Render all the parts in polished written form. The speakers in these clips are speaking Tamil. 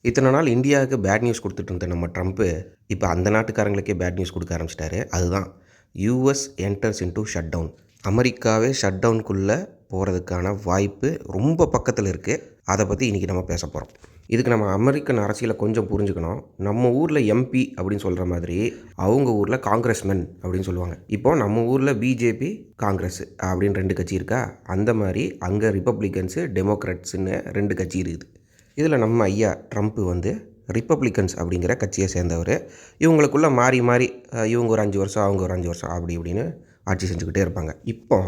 இத்தனை நாள் இந்தியாவுக்கு பேட் நியூஸ் கொடுத்துட்டு இருந்த நம்ம ட்ரம்ப்பு இப்போ அந்த நாட்டுக்காரங்களுக்கே பேட் நியூஸ் கொடுக்க ஆரம்பிச்சிட்டாரு. அதுதான் US enters into shut down. அமெரிக்காவே ஷட் டவுனுக்குள்ளே போகிறதுக்கான வாய்ப்பு ரொம்ப பக்கத்தில் இருக்குது. அதை பற்றி இன்றைக்கி நம்ம பேச போகிறோம். இதுக்கு நம்ம அமெரிக்கன் அரசியலை கொஞ்சம் புரிஞ்சுக்கணும். நம்ம ஊரில் எம்பி அப்படின்னு சொல்கிற மாதிரி அவங்க ஊரில் காங்கிரஸ்மென் அப்படின்னு சொல்லுவாங்க. இப்போது நம்ம ஊரில் பிஜேபி, காங்கிரஸ் அப்படின்னு 2 கட்சி இருக்கா. அந்த மாதிரி அங்கே ரிப்பப்ளிகன்ஸு, டெமோக்ராட்ஸுன்னு 2 கட்சி இருக்குது. இதில் நம்ம ஐயா ட்ரம்ப்பு வந்து ரிப்பப்ளிகன்ஸ் அப்படிங்கிற கட்சியை சேர்ந்தவர். இவங்களுக்குள்ளே மாறி மாறி இவங்க ஒரு 5 வருஷம், அவங்க ஒரு 5 வருஷம் அப்படி இப்படின்னு ஆட்சி செஞ்சுக்கிட்டே இருப்பாங்க. இப்போ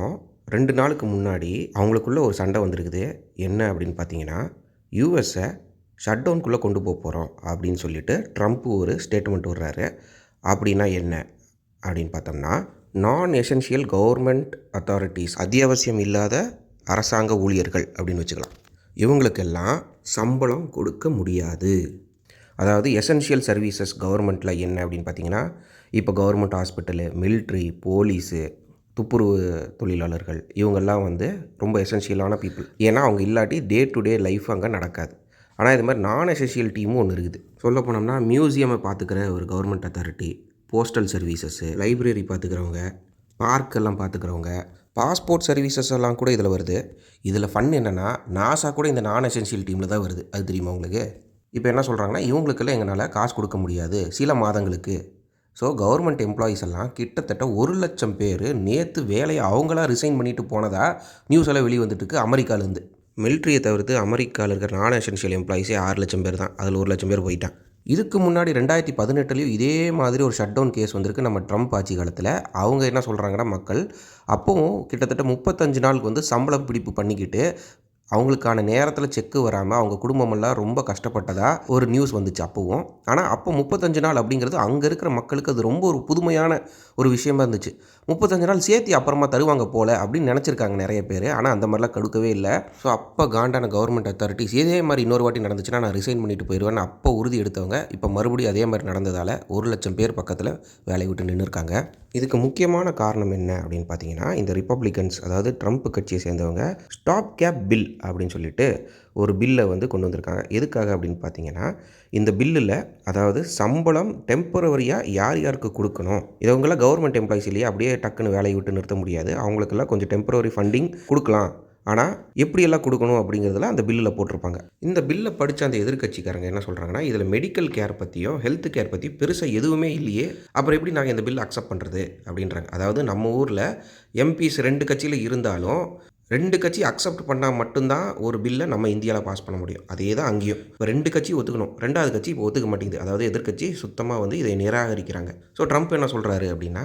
2 நாளுக்கு முன்னாடி அவங்களுக்குள்ள ஒரு சண்டை வந்திருக்குது. என்ன அப்படின்னு பார்த்தீங்கன்னா, யூஎஸை ஷட் டவுனுக்குள்ளே கொண்டு போக போகிறோம் அப்படின்னு சொல்லிட்டு ட்ரம்ப்பு ஒரு ஸ்டேட்மெண்ட் விடுறாரு. அப்படின்னா என்ன அப்படின்னு பார்த்தோம்னா, நான் எசென்ஷியல் கவர்மெண்ட் அத்தாரிட்டிஸ், அத்தியாவசியம் இல்லாத அரசாங்க ஊழியர்கள் அப்படின்னு வச்சுக்கலாம், இவங்களுக்கெல்லாம் சம்பளம் கொடுக்க முடியாது. அதாவது எசென்ஷியல் சர்வீசஸ் கவர்மெண்ட்டில் என்ன அப்படின்னு பார்த்தீங்கன்னா, இப்போ கவர்மெண்ட் ஹாஸ்பிட்டலு, மிலிட்ரி, போலீஸு, துப்புரவு தொழிலாளர்கள் இவங்கெல்லாம் வந்து ரொம்ப எசென்ஷியலான பீப்புள். ஏன்னா அவங்க இல்லாட்டி டே டு டே லைஃப் அங்கே நடக்காது. ஆனால் இது மாதிரி நான் எசென்ஷியல் டீமும் ஒன்று இருக்குது. சொல்ல போனோம்னா மியூசியமை பார்த்துக்கிற ஒரு government authority, postal services, library பார்த்துக்கிறவங்க, பார்க்கெல்லாம் பார்த்துக்கிறவங்க, பாஸ்போர்ட் சர்வீசஸ் எல்லாம் கூட இதில் வருது. இதில் ஃபன் என்னென்னா, நாசா கூட இந்த நான் எசென்ஷியல் டீமில் தான் வருது. அது தெரியுமா உங்களுக்கு? இப்போ என்ன சொல்கிறாங்கன்னா, இவங்களுக்கெல்லாம் எங்களால் காசு கொடுக்க முடியாது சில மாதங்களுக்கு. ஸோ கவர்மெண்ட் எம்ப்ளாயீஸ் எல்லாம் கிட்டத்தட்ட 1,00,000 பேர் நேற்று வேலையை அவங்களா ரிசைன் பண்ணிட்டு போனதாக நியூஸ் எல்லாம் வெளியே வந்துட்டுருக்கு அமெரிக்காவிலேருந்து. மிலிட்ரியை தவிர்த்து அமெரிக்காவில் இருக்கிற நான் எசென்ஷியல் எம்ப்ளாயீஸே 6,00,000 பேர் தான். அதில் 1,00,000 பேர் போயிட்டான். இதுக்கு முன்னாடி 2018 இதே மாதிரி ஒரு ஷட் டவுன் கேஸ் வந்திருக்கு நம்ம ட்ரம்ப் ஆட்சி காலத்தில். அவங்க என்ன சொல்கிறாங்கன்னா, மக்கள் அப்போவும் கிட்டத்தட்ட 35 நாளுக்கு வந்து சம்பளம் பிடிப்பு பண்ணிக்கிட்டு அவங்களுக்கான நேரத்தில் செக்கு வராமல் அவங்க குடும்பமெல்லாம் ரொம்ப கஷ்டப்பட்டதாக ஒரு நியூஸ் வந்துச்சு அப்போவும். ஆனால் அப்போ 35 நாள் அப்படிங்கிறது அங்கே இருக்கிற மக்களுக்கு அது ரொம்ப ஒரு புதுமையான ஒரு விஷயமா இருந்துச்சு. 35 நாள் சேர்த்தி அப்புறமா தருவாங்க போல் அப்படின்னு நினச்சிருக்காங்க நிறைய பேர். ஆனால் அந்த மாதிரிலாம் கொடுக்கவே இல்லை. ஸோ அப்போ காண்டான கவர்மெண்ட் அத்தாரிட்டிஸ் இதே மாதிரி இன்னொரு வாட்டி நடந்துச்சுன்னா நான் ரிசைன் பண்ணிட்டு போயிடுவேன்னு அப்போ உறுதி எடுத்தவங்க இப்போ மறுபடியும் அதே மாதிரி நடந்ததால் 1,00,000 பேர் பக்கத்தில் வேலையை விட்டு நின்று இருக்காங்க. இதுக்கு முக்கியமான காரணம் என்ன அப்படின்னு பார்த்தீங்கன்னா, இந்த ரிப்பப்ளிகன்ஸ், அதாவது ட்ரம்ப் கட்சியை சேர்ந்தவங்க ஸ்டாப் கேப் பில் அப்படின்னு சொல்லிட்டு ஒரு பில்லை வந்து கொண்டு வந்திருக்காங்க. எதுக்காக அப்படின்னு பார்த்தீங்கன்னா, இந்த பில்லில் அதாவது சம்பளம் டெம்பரவரியாக யார் யாருக்கு கொடுக்கணும், இவங்களாம் கவர்மெண்ட் எம்ப்ளாயிஸ் இல்லையா, அப்படியே டக்குன்னு வேலையை விட்டு நிறுத்த முடியாது. அவங்களுக்கெல்லாம் கொஞ்சம் டெம்பரவரி ஃபண்டிங் கொடுக்கலாம். ஆனால் எப்படியெல்லாம் கொடுக்கணும் அப்படிங்கிறதுல அந்த பில்லில் போட்டிருப்பாங்க. இந்த பில்லை படித்த அந்த எதிர்க்கட்சிக்காரங்க என்ன சொல்கிறாங்கன்னா, இதில் மெடிக்கல் கேர் பற்றியோ ஹெல்த் கேர் பற்றி பெருசாக எதுவுமே இல்லையே, அப்புறம் எப்படி நாங்கள் இந்த பில்லை அக்செப்ட் பண்ணுறது அப்படின்றாங்க. அதாவது நம்ம ஊரில் எம்பிஸ் 2 கட்சியில் இருந்தாலும் 2 கட்சி அக்செப்ட் பண்ணால் மட்டும்தான் ஒரு பில்லை நம்ம இந்தியாவில் பாஸ் பண்ண முடியும். அதே தான் அங்கேயும். இப்போ 2 கட்சி ஒத்துக்கணும், 2வது கட்சி இப்போ ஒத்துக்க மாட்டேங்குது. அதாவது எதிர்க்கட்சி சுத்தமாக வந்து இதை நிராகரிக்கிறாங்க. ஸோ ட்ரம்ப் என்ன சொல்கிறாரு அப்படின்னா,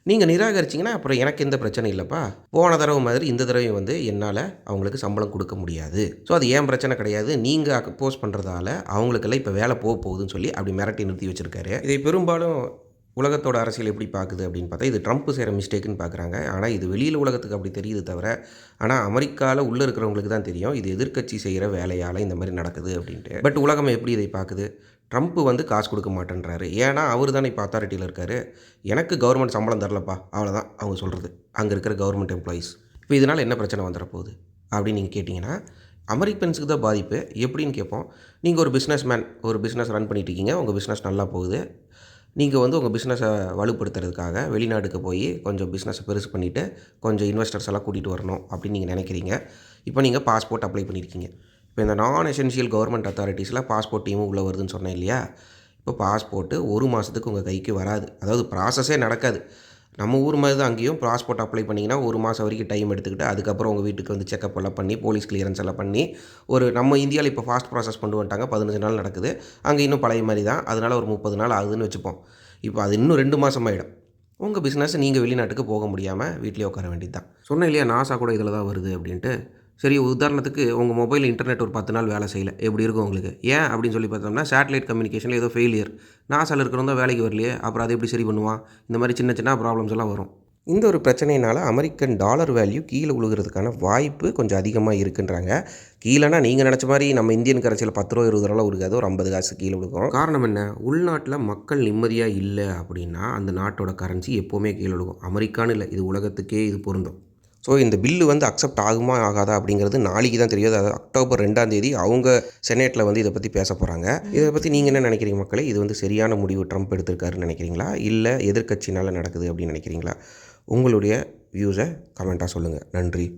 நீங்கள் நிராகரிச்சிங்கன்னா அப்புறம் எனக்கு எந்த பிரச்சனை இல்லைப்பா, போன தடவை மாதிரி இந்த தடவை வந்து என்னால் அவங்களுக்கு சம்பளம் கொடுக்க முடியாது. ஸோ அது ஏன் பிரச்சனை கிடையாது, நீங்கள் அப்போஸ் பண்ணுறதால அவங்களுக்கெல்லாம் இப்போ வேலை போகுதுன்னு சொல்லி அப்படி மிரட்டி நிறுத்தி வச்சுருக்காரு. இதை பெரும்பாலும் உலகத்தோட அரசியல் எப்படி பார்க்குது அப்படின்னு பார்த்தா, இது ட்ரம்ப் செய்கிற மிஸ்டேக்குன்னு பார்க்குறாங்க. ஆனால் இது வெளியில் உலகத்துக்கு அப்படி தெரியுது தவிர, ஆனால் அமெரிக்காவில் உள்ளே இருக்கிறவங்களுக்கு தான் தெரியும் இது எதிர்க்கட்சி செய்கிற வேலையால் இந்த மாதிரி நடக்குது அப்படின்ட்டு. பட் உலகம் எப்படி இதை பார்க்குது? ட்ரம்ப் வந்து காசு கொடுக்க மாட்டேன்றாரு. ஏன்னா அவர் தானே இப்போ அத்தாரிட்டியில் இருக்கார். எனக்கு கவர்மெண்ட் சம்பளம் தரலப்பா, அவ்வளோதான் அவங்க சொல்கிறது, அங்கே இருக்கிற கவர்மெண்ட் எம்ப்ளாயீஸ். இப்போ இதனால் என்ன பிரச்சனை வந்துடப்போகுது அப்படின்னு நீங்கள் கேட்டிங்கன்னா, அமெரிக்கன்ஸுக்கு தான் பாதிப்பு. எப்படின்னு கேட்போம். நீங்கள் ஒரு பிஸ்னஸ் மேன், ஒரு பிஸ்னஸ் ரன் பண்ணிட்டு இருக்கீங்க, உங்கள் பிஸ்னஸ் நல்லா போகுது. நீங்கள் வந்து உங்கள் பிஸ்னஸை வலுப்படுத்துறதுக்காக வெளிநாட்டுக்கு போய் கொஞ்சம் பிஸ்னஸை பெருசு பண்ணிவிட்டு கொஞ்சம் இன்வெஸ்டர்ஸ் எல்லாம் கூட்டிகிட்டு வரணும் அப்படின்னு நீங்கள் நினைக்கிறீங்க. இப்போ நீங்கள் பாஸ்போர்ட் அப்ளை பண்ணியிருக்கீங்க. இப்போ இந்த நான் எசென்ஷியல் கவர்மெண்ட் அத்தாரிட்டிஸில் பாஸ்போர்ட் டீமும் உள்ளே வருதுன்னு சொன்னேன் இல்லையா. இப்போ பாஸ்போர்ட்டு 1 மாதத்துக்கு உங்கள் கைக்கு வராது. அதாவது ப்ராசஸே நடக்காது. நம்ம ஊர் மாதிரி தான் அங்கேயும் பாஸ்போர்ட் அப்ளை பண்ணிங்கன்னா 1 மாதம் வரைக்கும் டைம் எடுத்துக்கிட்டு அதுக்கப்புறம் உங்கள் வீட்டுக்கு வந்து செக்அப் எல்லாம் பண்ணி போலீஸ் கிளியரன்ஸ் எல்லாம் பண்ணி ஒரு நம்ம இந்தியாவில் இப்போ ஃபாஸ்ட் ப்ராசஸ் கொண்டு வந்துட்டாங்க. 15 நாள் நடக்குது. அங்கே இன்னும் பழைய மாதிரி தான். அதனால் ஒரு 30 நாள் ஆகுதுன்னு வச்சுப்போம். இப்போ அது இன்னும் 2 மாதம் ஆகிடும். உங்கள் பிஸ்னஸ் நீங்கள் வெளிநாட்டுக்கு போக முடியாமல் வீட்டிலே உட்கார வேண்டியது தான். சொன்னேன் இல்லையா, நாசா கூட இதில் தான் வருது அப்படின்ட்டு. சரி, உதாரணத்துக்கு உங்கள் மொபைல் இன்டர்நெட் ஒரு 10 நாள் வேலை செய்யலை, எப்படி இருக்கும் உங்களுக்கு? ஏன் அப்படின்னு சொல்லி பார்த்தோம்னா, சேட்டலைட் கம்யூனிகேஷனில் ஏதோ ஃபெயிலியர், நாசாவில் இருக்கிறவங்க தான் வேலைக்கு வரலையே, அப்புறம் அதை எப்படி சரி பண்ணுவான்? இந்த மாதிரி சின்ன சின்ன ப்ராப்ளம்ஸ் எல்லாம் வரும். இந்த ஒரு பிரச்சனையினால் அமெரிக்கன் டாலர் வேல்யூ கீழே விழுகிறதுக்கான வாய்ப்பு கொஞ்சம் அதிகமாக இருக்குன்றாங்க. கீழேனா நீங்கள் நினச்ச மாதிரி நம்ம இந்தியன் கரன்சியில் 10 ரூபா 20 ரூபாலாம் விழுகாது, ஒரு 50 காசு கீழே விழுகும். காரணம் என்ன? உள்நாட்டில் மக்கள் நிம்மதியாக இல்லை அப்படின்னா அந்த நாட்டோட கரன்சி எப்போவுமே கீழே விழுகும். அமெரிக்கான்னு இல்லை, இது உலகத்துக்கே இது பொருந்தும். ஸோ இந்த பில்லு வந்து அக்செப்ட் ஆகுமா ஆகாதா அப்படிங்கிறது நாளைக்கு தான் தெரியும். அதாவது அக்டோபர் 2ஆம் தேதி அவங்க செனேட்டில் வந்து இதை பற்றி பேச போகிறாங்க. இதை பற்றி நீங்கள் என்ன நினைக்கிறீங்க மக்களே? இது வந்து சரியான முடிவு ட்ரம்ப் எடுத்திருக்காருன்னு நினைக்கிறீங்களா? இல்லை எதிர்க்கட்சினால் நடக்குது அப்படின்னு நினைக்கிறீங்களா? உங்களுடைய வியூஸை கமெண்ட்டாக சொல்லுங்கள். நன்றி.